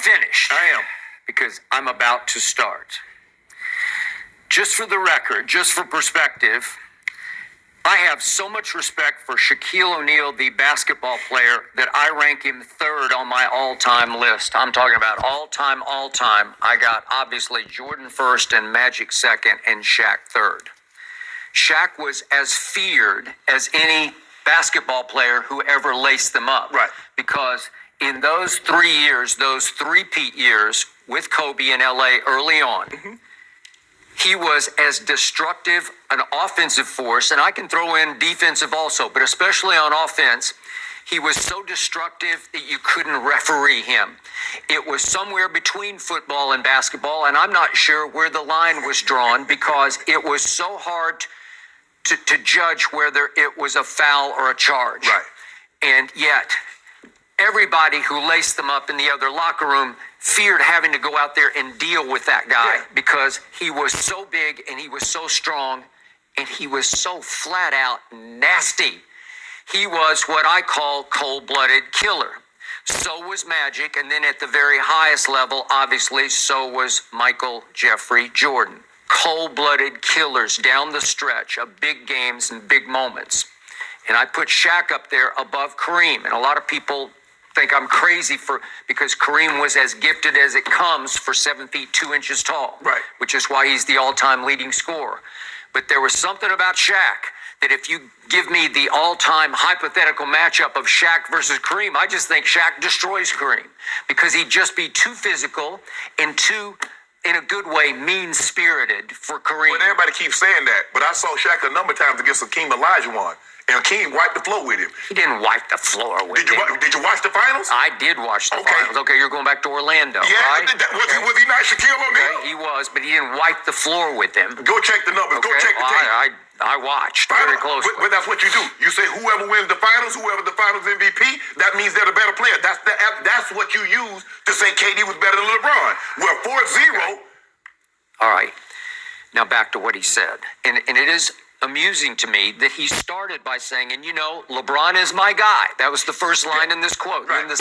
finished? I am. Because I'm about to start. Just for the record, just for perspective, I have so much respect for Shaquille O'Neal, the basketball player, that I rank him third on my all-time list. I'm talking about all-time. I got, obviously, Jordan first and Magic second and Shaq third. Shaq was as feared as any basketball player who ever laced them up. Right. Because in those 3 years, those three-peat years with Kobe in LA early on, he was as destructive an offensive force, and I can throw in defensive also, but especially on offense, he was so destructive that you couldn't referee him. It was somewhere between football and basketball, and I'm not sure where the line was drawn because it was so hard to judge whether it was a foul or a charge. Right. And yet, everybody who laced them up in the other locker room feared having to go out there and deal with that guy because he was so big and he was so strong and he was so flat out nasty. He was what I call cold-blooded killer. So was Magic, and then at the very highest level, obviously, so was Michael Jeffrey Jordan. Cold-blooded killers down the stretch of big games and big moments. And I put Shaq up there above Kareem, and a lot of people think I'm crazy because Kareem was as gifted as it comes for 7 feet 2 inches tall, right? Which is why he's the all-time leading scorer. But there was something about Shaq that if you give me the all-time hypothetical matchup of Shaq versus Kareem, I just think Shaq destroys Kareem because he'd just be too physical and too, in a good way, mean-spirited for Kareem. But everybody keeps saying that. But I saw Shaq a number of times against Hakeem Olajuwon. And Hakeem wiped the floor with him. He didn't wipe the floor with him. Did you watch the finals? I did watch the finals. Okay, you're going back to Orlando, right? Was he not Shaquille O'Neal? Okay, he was, but he didn't wipe the floor with him. Go check the numbers. Okay. Go check the tape. I watched very closely. But that's what you do. You say whoever wins the finals, whoever the finals MVP, that means they're the better player. That's what you use to say KD was better than LeBron. Well, 4-0. All right. Now back to what he said. And it is amusing to me that he started by saying, and LeBron is my guy. That was the first line in this quote. Right. In the